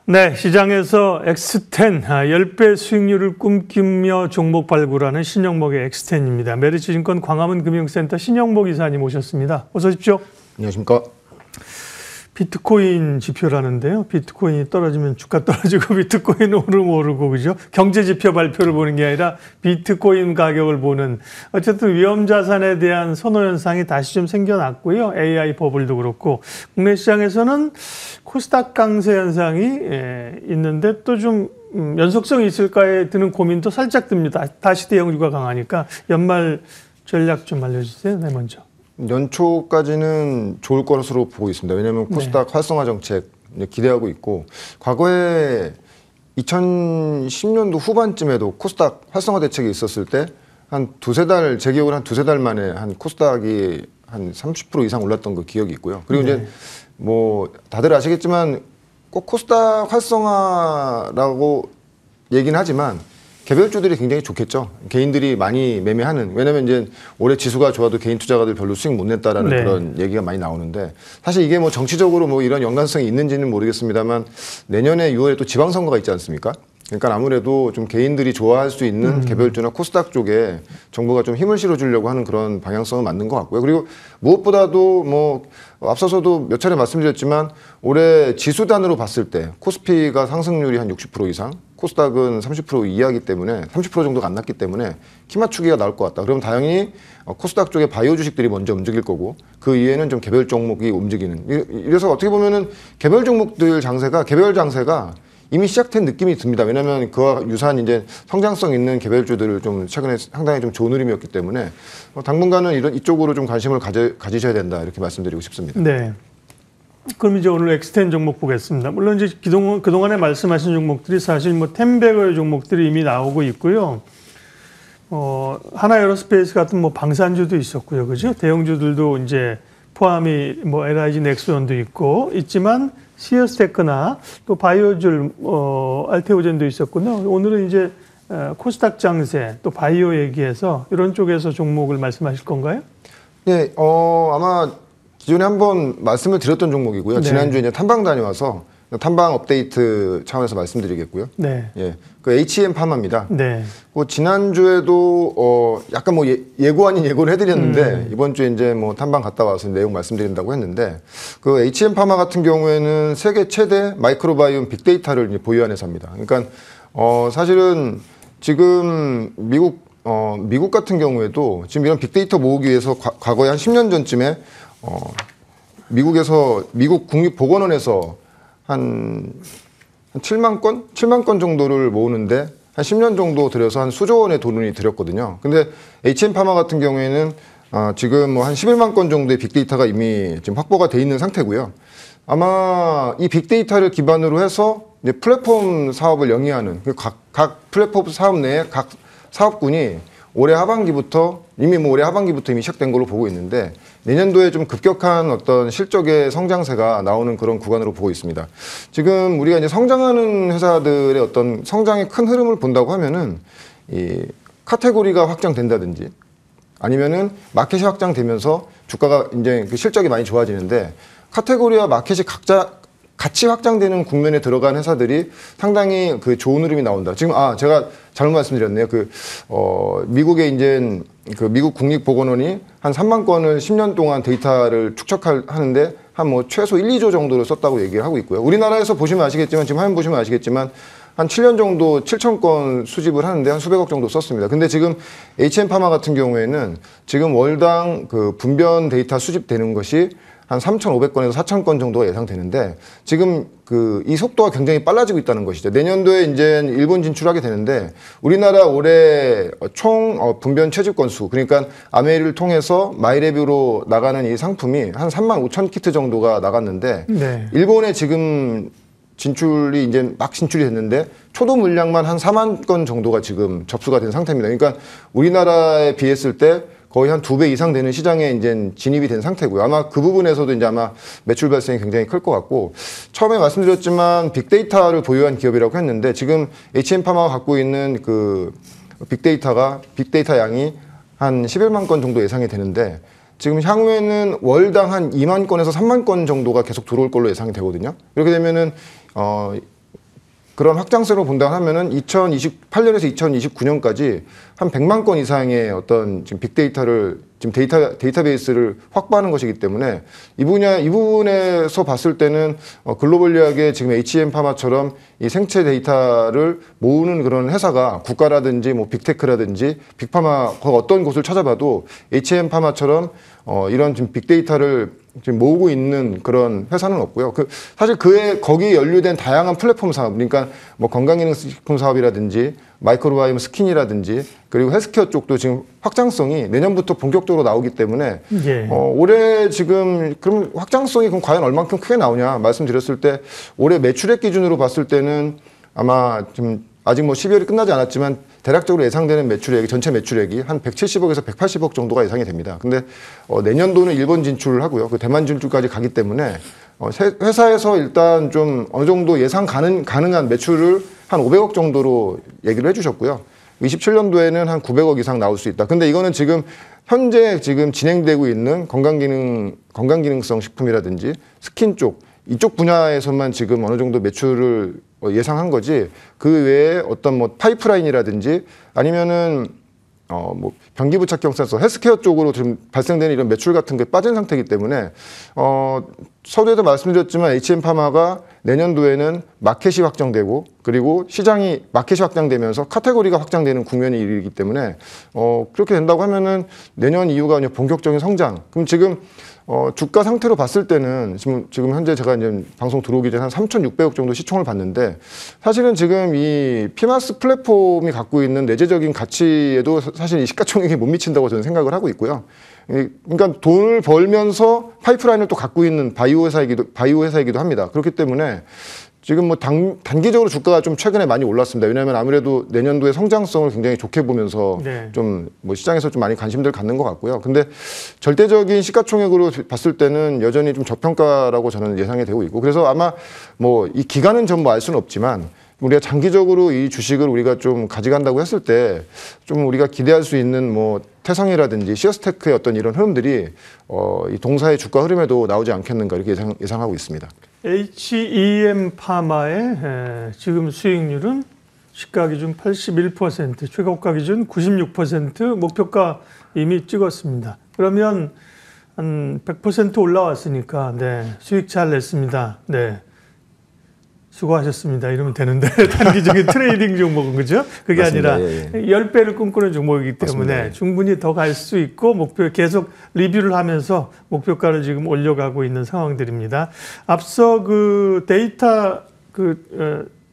네, 시장에서 X10 10배 수익률을 꿈꾸며 종목 발굴하는 신영목의 X10입니다. 메리츠증권 광화문 금융센터 신영목 이사님 오셨습니다. 어서 오십시오. 안녕하십니까. 비트코인 지표라는데요. 비트코인이 떨어지면 주가 떨어지고 비트코인 오르고 그죠? 경제 지표 발표를 보는 게 아니라 비트코인 가격을 보는 어쨌든 위험 자산에 대한 선호 현상이 다시 좀 생겨났고요. AI 버블도 그렇고 국내 시장에서는 코스닥 강세 현상이 있는데 또 좀 연속성이 있을까에 드는 고민도 살짝 듭니다. 다시 대형주가 강하니까 연말 전략 좀 알려주세요. 네, 먼저. 연초까지는 좋을 것으로 보고 있습니다. 왜냐하면 코스닥 활성화 정책 기대하고 있고, 과거에 2010년도 후반쯤에도 코스닥 활성화 대책이 있었을 때 한 두세 달, 제 기억으로 한 두세 달 만에 한 코스닥이 한 30% 이상 올랐던 그 기억이 있고요. 그리고 이제 뭐 다들 아시겠지만 꼭 코스닥 활성화라고 얘기는 하지만 개별주들이 굉장히 좋겠죠. 개인들이 많이 매매하는. 왜냐면 이제 올해 지수가 좋아도 개인 투자가들 별로 수익 못 냈다라는 그런 얘기가 많이 나오는데, 사실 이게 뭐 정치적으로 뭐 이런 연관성이 있는지는 모르겠습니다만 내년에 6월에 또 지방선거가 있지 않습니까? 그러니까 아무래도 좀 개인들이 좋아할 수 있는 개별주나 코스닥 쪽에 정부가 좀 힘을 실어주려고 하는 그런 방향성은 맞는 것 같고요. 그리고 무엇보다도 뭐 앞서서도 몇 차례 말씀드렸지만 올해 지수단으로 봤을 때 코스피가 상승률이 한 60% 이상, 코스닥은 30% 이하이기 때문에 30% 정도가 안 났기 때문에 키 맞추기가 나올 것 같다. 그럼 당연히 코스닥 쪽에 바이오 주식들이 먼저 움직일 거고, 그 이외에는 좀 개별 종목이 움직이는. 이래서 어떻게 보면은 개별 종목들 장세가, 개별 장세가 이미 시작된 느낌이 듭니다. 왜냐하면 그와 유사한 이제 성장성 있는 개별주들을 좀 최근에 상당히 좀 좋은 흐름이었기 때문에 당분간은 이쪽으로 좀 관심을 가지셔야 된다, 이렇게 말씀드리고 싶습니다. 네. 그럼 이제 오늘 X10 종목 보겠습니다. 물론 이제 그동안에 말씀하신 종목들이 사실 뭐 10배의 종목들이 이미 나오고 있고요. 하나에어로스페이스 같은 뭐 방산주도 있었고요. 그죠? 대형주들도 이제 포함이 뭐 LIG 넥스원도 있지만 시어스테크나 또 바이오줄, 알테오젠도 있었군요. 오늘은 이제 코스닥 장세, 또 바이오 얘기해서 이런 쪽에서 종목을 말씀하실 건가요? 네, 아마 기존에 한번 말씀을 드렸던 종목이고요. 지난주에 이제 탐방 다녀와서 탐방 업데이트 차원에서 말씀드리겠고요. 네. 예, 그 HM 파마입니다. 네. 그 지난주에도 약간 뭐 예고 아닌 예고를 해드렸는데 이번 주에 이제 뭐 탐방 갔다 와서 내용 말씀드린다고 했는데, 그 HM 파마 같은 경우에는 세계 최대 마이크로바이옴 빅데이터를 이제 보유한 회사입니다. 그러니까 사실은 지금 미국 같은 경우에도 지금 이런 빅데이터 모으기 위해서 과거에 한 10년 전쯤에 미국 국립보건원에서 한 7만 건 정도를 모으는데 한 10년 정도 들여서 한 수조 원의 돈이 들였거든요. 근데 HM파마 같은 경우에는 지금 뭐 한 11만 건 정도의 빅데이터가 이미 지금 확보가 돼 있는 상태고요. 아마 이 빅데이터를 기반으로 해서 이제 플랫폼 사업을 영위하는 각 플랫폼 사업 내에 각 사업군이 올해 하반기부터 이미 시작된 걸로 보고 있는데, 내년도에 좀 급격한 어떤 실적의 성장세가 나오는 그런 구간으로 보고 있습니다. 지금 우리가 이제 성장하는 회사들의 어떤 성장의 큰 흐름을 본다고 하면은 이 카테고리가 확장된다든지 아니면은 마켓이 확장되면서 주가가 이제 그 실적이 많이 좋아지는데, 카테고리와 마켓이 같이 확장되는 국면에 들어간 회사들이 상당히 그 좋은 흐름이 나온다. 지금 제가 잘못 말씀드렸네요. 미국의 이제 그 미국 국립보건원이 한 3만 건을 10년 동안 데이터를 축적하는데 한 뭐 최소 1, 2조 정도를 썼다고 얘기를 하고 있고요. 우리나라에서 보시면 아시겠지만, 지금 화면 보시면 아시겠지만 한 7년 정도 7천 건 수집을 하는데 한 수백억 정도 썼습니다. 근데 지금 HM파마 같은 경우에는 지금 월당 그 분변 데이터 수집되는 것이 한 3,500건에서 4,000건 정도가 예상되는데, 지금 이 속도가 굉장히 빨라지고 있다는 것이죠. 내년도에 이제 일본 진출하게 되는데, 우리나라 올해 총 분변 채집 건수, 그러니까 아메이를 통해서 마이레뷰로 나가는 이 상품이 한 3만 5천 키트 정도가 나갔는데, 일본에 지금 진출이 이제 막 진출이 됐는데 초도 물량만 한 4만 건 정도가 지금 접수가 된 상태입니다. 그러니까 우리나라에 비했을 때 거의 한 2배 이상 되는 시장에 이제 진입이 된 상태고요. 아마 그 부분에서도 이제 아마 매출 발생이 굉장히 클 것 같고, 처음에 말씀드렸지만 빅데이터를 보유한 기업이라고 했는데, 지금 HM파마가 갖고 있는 그 빅데이터 양이 한 11만 건 정도 예상이 되는데, 지금 향후에는 월당 한 2만 건에서 3만 건 정도가 계속 들어올 걸로 예상이 되거든요. 이렇게 되면은 그런 확장세로 본다 하면은 2028년에서 2029년까지 한 100만 건 이상의 어떤 지금 빅데이터를 지금 데이터베이스를 확보하는 것이기 때문에 이 부분에서 봤을 때는 글로벌리하게 지금 H&M파마처럼 이 생체 데이터를 모으는 그런 회사가 국가라든지 뭐 빅테크라든지 빅파마 어떤 곳을 찾아봐도 H&M파마처럼 이런 지금 빅데이터를 지금 모으고 있는 그런 회사는 없고요. 사실 거기에 연루된 다양한 플랫폼 사업, 그러니까 뭐 건강기능식품 사업이라든지 마이크로바이옴 스킨이라든지 그리고 헬스케어 쪽도 지금 확장성이 내년부터 본격적으로 나오기 때문에 예. 올해 지금 그럼 확장성이 그럼 과연 얼만큼 크게 나오냐 말씀드렸을 때 올해 매출액 기준으로 봤을 때는 아마 지금 아직 뭐 12월이 끝나지 않았지만 대략적으로 예상되는 매출액이 전체 매출액이 한 170억에서 180억 정도가 예상이 됩니다. 근데 내년도는 일본 진출을 하고요. 그 대만 진출까지 가기 때문에 회사에서 일단 좀 어느 정도 예상 가능한 매출을 한 500억 정도로 얘기를 해주셨고요. 27년도에는 한 900억 이상 나올 수 있다. 근데 이거는 지금 현재 지금 진행되고 있는 건강기능성 식품이라든지 스킨 쪽 이쪽 분야에서만 지금 어느 정도 매출을 예상한 거지 그 외에 어떤 뭐 파이프라인이라든지 아니면은 뭐 변기부착형 센서 헬스케어 쪽으로 지금 발생되는 이런 매출 같은 게 빠진 상태이기 때문에 서두에도 말씀드렸지만 H&M파마가 내년도에는 마켓이 확장되고 그리고 시장이 마켓이 확장되면서 카테고리가 확장되는 국면이 이르기 때문에 그렇게 된다고 하면은 내년 이후가 그냥 본격적인 성장. 그럼 지금 주가 상태로 봤을 때는 지금 현재 제가 이제 방송 들어오기 전에 한 3,600억 정도 시총을 봤는데 사실은 지금 이 피마스 플랫폼이 갖고 있는 내재적인 가치에도 사실 이 시가총액이 못 미친다고 저는 생각을 하고 있고요. 그러니까 돈을 벌면서 파이프라인을 또 갖고 있는 바이오 회사이기도 합니다. 그렇기 때문에 지금 뭐 단기적으로 주가가 좀 최근에 많이 올랐습니다. 왜냐하면 아무래도 내년도의 성장성을 굉장히 좋게 보면서 네. 좀 뭐 시장에서 좀 많이 관심들 갖는 것 같고요. 근데 절대적인 시가총액으로 봤을 때는 여전히 좀 저평가라고 저는 예상이 되고 있고 그래서 아마 뭐 이 기간은 전부 알 수는 없지만 우리가 장기적으로 이 주식을 우리가 좀 가져간다고 했을 때 좀 우리가 기대할 수 있는 뭐 태성이라든지 시어스테크의 어떤 이런 흐름들이 이 동사의 주가 흐름에도 나오지 않겠는가 이렇게 예상하고 있습니다. H&M파마의 지금 수익률은 시가 기준 81%, 최고가 기준 96%, 목표가 이미 찍었습니다. 그러면 한 100% 올라왔으니까 네, 수익 잘 냈습니다. 네. 수고하셨습니다. 이러면 되는데 단기적인 트레이딩 종목은 그죠? 그게 맞습니다. 아니라 예. 10배를 꿈꾸는 종목이기 때문에 맞습니다. 충분히 더 갈 수 있고 목표 계속 리뷰를 하면서 목표가를 지금 올려가고 있는 상황들입니다. 앞서 그 데이터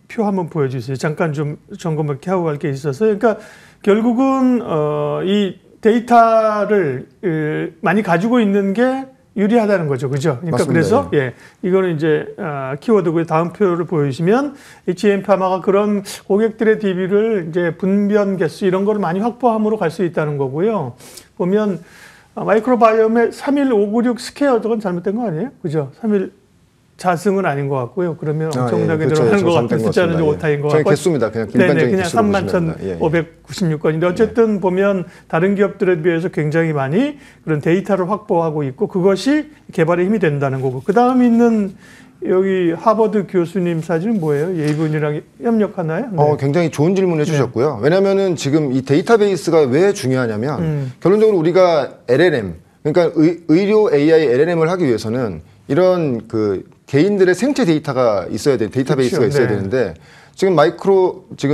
표 한번 보여주세요. 잠깐 좀 점검을 이렇게 하고 갈 게 있어서 그러니까 결국은 이 데이터를 많이 가지고 있는 게 유리하다는 거죠, 그죠? 그러니까 맞습니다. 그래서 예, 이거는 이제 키워드고요. 다음 표를 보여주시면 H&M파마가 그런 고객들의 DB를 이제 분변 개수 이런 거를 많이 확보함으로 갈 수 있다는 거고요. 보면 마이크로바이옴의 31596 스퀘어 저건 잘못된 거 아니에요, 그죠? 3일 자승은 아닌 것 같고요. 그러면 엄청나게 늘어나는 것 같은 숫자는 좀 오타인 것 같고. 개수입니다. 그냥 일반적인 그냥 개수로 보시면 31,596건인데 어쨌든 보면 다른 기업들에 비해서 굉장히 많이 그런 데이터를 확보하고 있고 그것이 개발에 힘이 된다는 거고. 그 다음 있는 여기 하버드 교수님 사진은 뭐예요? 이분이랑 협력하나요? 네. 굉장히 좋은 질문을 해주셨고요. 왜냐하면은 지금 이 데이터베이스가 왜 중요하냐면 결론적으로 우리가 LLM, 그러니까 의료 AI LLM을 하기 위해서는 이런 그 개인들의 생체 데이터가 있어야 돼, 데이터베이스가 그렇죠. 있어야 네. 되는데 지금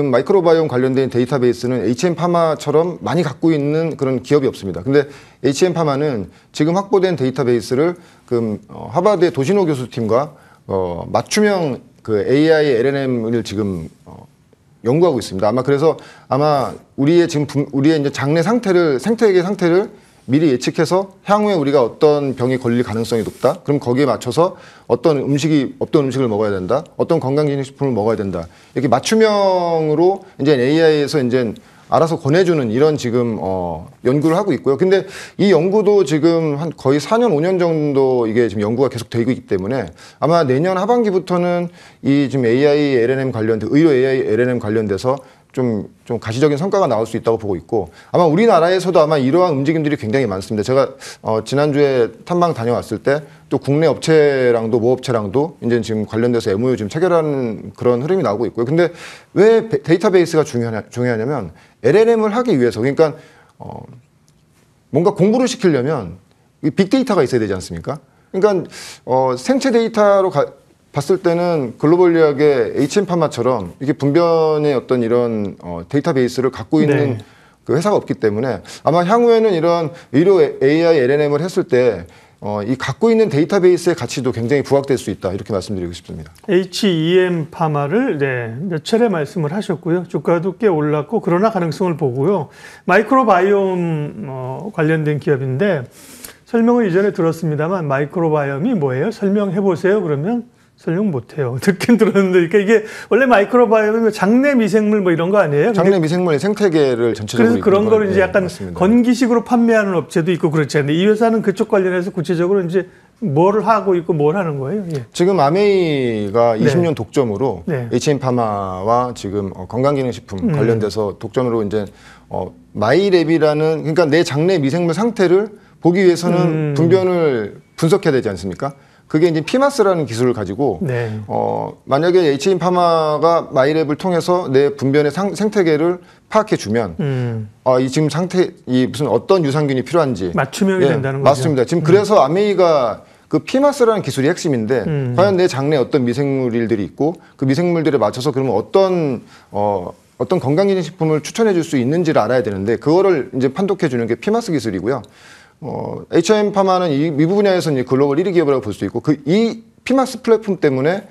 마이크로바이옴 관련된 데이터베이스는 H&M파마처럼 많이 갖고 있는 그런 기업이 없습니다. 근데 H&M파마는 지금 확보된 데이터베이스를 하버드의 도시노 교수팀과 맞춤형 그 AI LLM을 지금 연구하고 있습니다. 그래서 우리의 이제 장내 상태를 생태계의 상태를 미리 예측해서 향후에 우리가 어떤 병에 걸릴 가능성이 높다. 그럼 거기에 맞춰서 어떤 음식을 먹어야 된다. 어떤 건강기능식품을 먹어야 된다. 이렇게 맞춤형으로 이제 AI에서 이제 알아서 권해주는 이런 지금 연구를 하고 있고요. 근데 이 연구도 지금 한 거의 4년, 5년 정도 이게 지금 연구가 계속 되고 있기 때문에 아마 내년 하반기부터는 이 지금 AI LLM 관련된 의료 AI LLM 관련돼서 좀 가시적인 성과가 나올 수 있다고 보고 있고 아마 우리나라에서도 아마 이러한 움직임들이 굉장히 많습니다. 제가 지난주에 탐방 다녀왔을 때 또 국내 업체랑도 모업체랑도 이제 지금 관련돼서 MOU 지금 체결하는 그런 흐름이 나오고 있고요. 근데 왜 데이터베이스가 중요하냐면 LLM을 하기 위해서 그러니까 뭔가 공부를 시키려면 빅데이터가 있어야 되지 않습니까? 그러니까 생체 데이터로 봤을 때는 글로벌리학의 HM파마처럼 이게 분변의 어떤 이런 데이터베이스를 갖고 있는 네. 그 회사가 없기 때문에 아마 향후에는 이런 의료 AI, LLM을 했을 때 이 갖고 있는 데이터베이스의 가치도 굉장히 부각될 수 있다 이렇게 말씀드리고 싶습니다. HEM 파마를 몇 차례 말씀을 하셨고요. 주가도 꽤 올랐고 그러나 가능성을 보고요. 마이크로바이옴 관련된 기업인데 설명을 이전에 들었습니다만 마이크로바이옴이 뭐예요? 설명해 보세요. 그러면 설명 못해요. 듣긴 들었는데 그러니까 이게 원래 마이크로바이옴이 장내 미생물 뭐 이런 거 아니에요? 장내 미생물의 생태계를 전체적으로 그래서 그런 거를 이제 약간 맞습니다. 건기식으로 판매하는 업체도 있고 그렇지 않나요? 이 회사는 그쪽 관련해서 구체적으로 이제 뭘 하고 있고 뭘 하는 거예요? 예. 지금 아메이가 20년 독점으로 네. HM파마와 지금 건강기능식품 관련돼서 독점으로 이제 마이랩이라는 그러니까 내 장내 미생물 상태를 보기 위해서는 분변을 분석해야 되지 않습니까? 그게 이제 피마스라는 기술을 가지고 네. 만약에 HM파마가 마이랩을 통해서 내 분변의 생태계를 파악해 주면 이 지금 상태 이 무슨 어떤 유산균이 필요한지 맞춤형이 된다는 거죠. 맞습니다. 지금 그래서 아메이가 그 피마스라는 기술이 핵심인데 과연 내 장내에 어떤 미생물들이 있고 그 미생물들에 맞춰서 그러면 어떤 건강기능식품을 추천해 줄 수 있는지를 알아야 되는데 그거를 이제 판독해 주는 게 피마스 기술이고요. HM파마는 이 분야에서는 글로벌 1위 기업이라고 볼 수 있고 이 피마스 플랫폼 때문에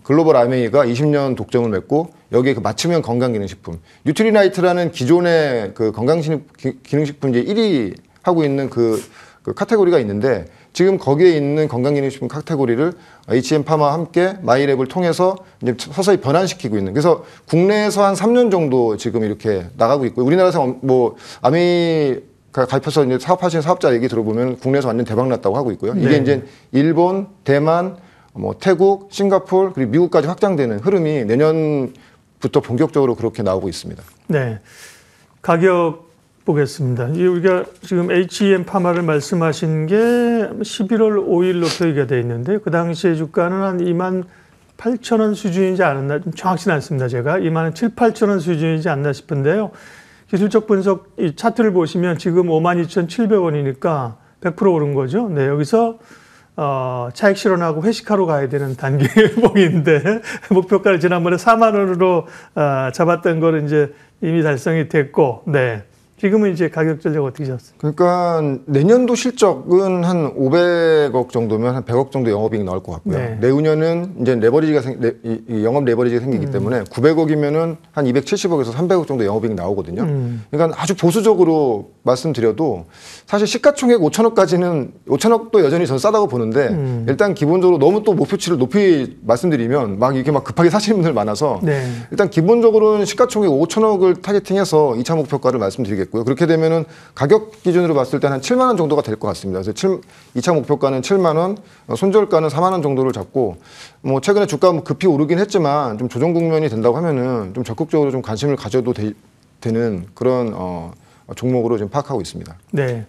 글로벌 아메이가 20년 독점을 맺고 여기에 그 맞춤형 건강기능식품 뉴트리나이트라는 기존의 그 건강기능식품 이제 1위 하고 있는 그 카테고리가 있는데 지금 거기에 있는 건강기능식품 카테고리를 HM파마와 함께 마이랩을 통해서 이제 서서히 변환시키고 있는 그래서 국내에서 한 3년 정도 지금 이렇게 나가고 있고 우리나라에서 뭐 아메이 가입해서 이제 사업하시는 사업자 얘기 들어보면 국내에서 완전 대박 났다고 하고 있고요. 이게 네. 이제 일본, 대만, 태국, 싱가포르 그리고 미국까지 확장되는 흐름이 내년부터 본격적으로 그렇게 나오고 있습니다. 네. 가격 보겠습니다. 우리가 지금 HEM 파마를 말씀하신 게 11월 5일로 표기가 되어 있는데 그 당시에 주가는 한 28,000원 수준이지 않았나 좀 정확치는 않습니다. 제가 27,000원 수준이지 않나 싶은데요. 기술적 분석 이 차트를 보시면 지금 52,700원이니까 100% 오른 거죠. 네, 여기서 차익 실현하고 회식하러 가야 되는 단계봉인데 목표가를 지난번에 4만 원으로 잡았던 거는 이제 이미 달성이 됐고, 네. 지금은 이제 가격 전략 어떻게 잡았어요? 그러니까 내년도 실적은 한 500억 정도면 한 100억 정도 영업이익 나올 것 같고요. 네. 내후년은 이제 영업 레버리지가 생기기 때문에 900억이면은 한 270억에서 300억 정도 영업이익 나오거든요. 그러니까 아주 보수적으로 말씀드려도 사실 시가총액 5천억도 여전히 전 싸다고 보는데 일단 기본적으로 너무 또 목표치를 높이 말씀드리면 막 이렇게 막 급하게 사시는 분들 많아서 네. 일단 기본적으로는 시가총액 5천억을 타겟팅해서 2차 목표가를 말씀드리겠고요. 그렇게 되면은 가격 기준으로 봤을 때 한 7만 원 정도가 될 것 같습니다. 그래서 2차 목표가는 7만 원, 손절가는 4만 원 정도를 잡고 뭐 최근에 주가 급히 오르긴 했지만 좀 조정 국면이 된다고 하면은 좀 적극적으로 좀 관심을 가져도 되는 그런 종목으로 지금 파악하고 있습니다. 네.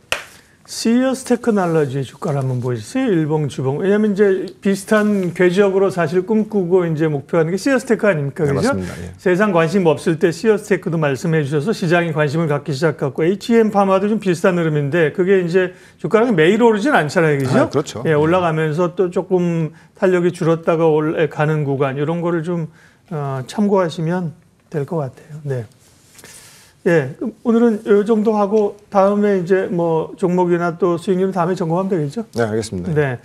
시어스 테크놀로지 주가를 한번 보여주세요. 일봉 주봉. 왜냐하면 이제 비슷한 궤적으로 사실 꿈꾸고 이제 목표하는 게 시어스 테크 아닙니까? 네, 그죠? 맞습니다. 예. 세상 관심 없을 때 시어스 테크도 말씀해 주셔서 시장이 관심을 갖기 시작했고 HM 파마도 좀 비슷한 흐름인데 그게 이제 주가는 매일 오르진 않잖아요. 그죠? 그렇죠. 예, 올라가면서 또 조금 탄력이 줄었다가 가는 구간 이런 거를 좀 참고하시면 될 것 같아요. 네. 예, 오늘은 이 정도 하고 다음에 이제 뭐 종목이나 또 수익률 다음에 점검하면 되겠죠? 네, 알겠습니다. 네.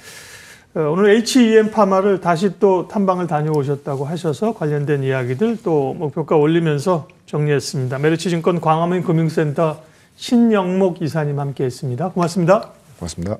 오늘 HEM 파마를 다시 또 탐방을 다녀오셨다고 하셔서 관련된 이야기들 또 목표가 올리면서 정리했습니다. 메리츠증권 광화문 금융센터 신영목 이사님 함께했습니다. 고맙습니다. 고맙습니다.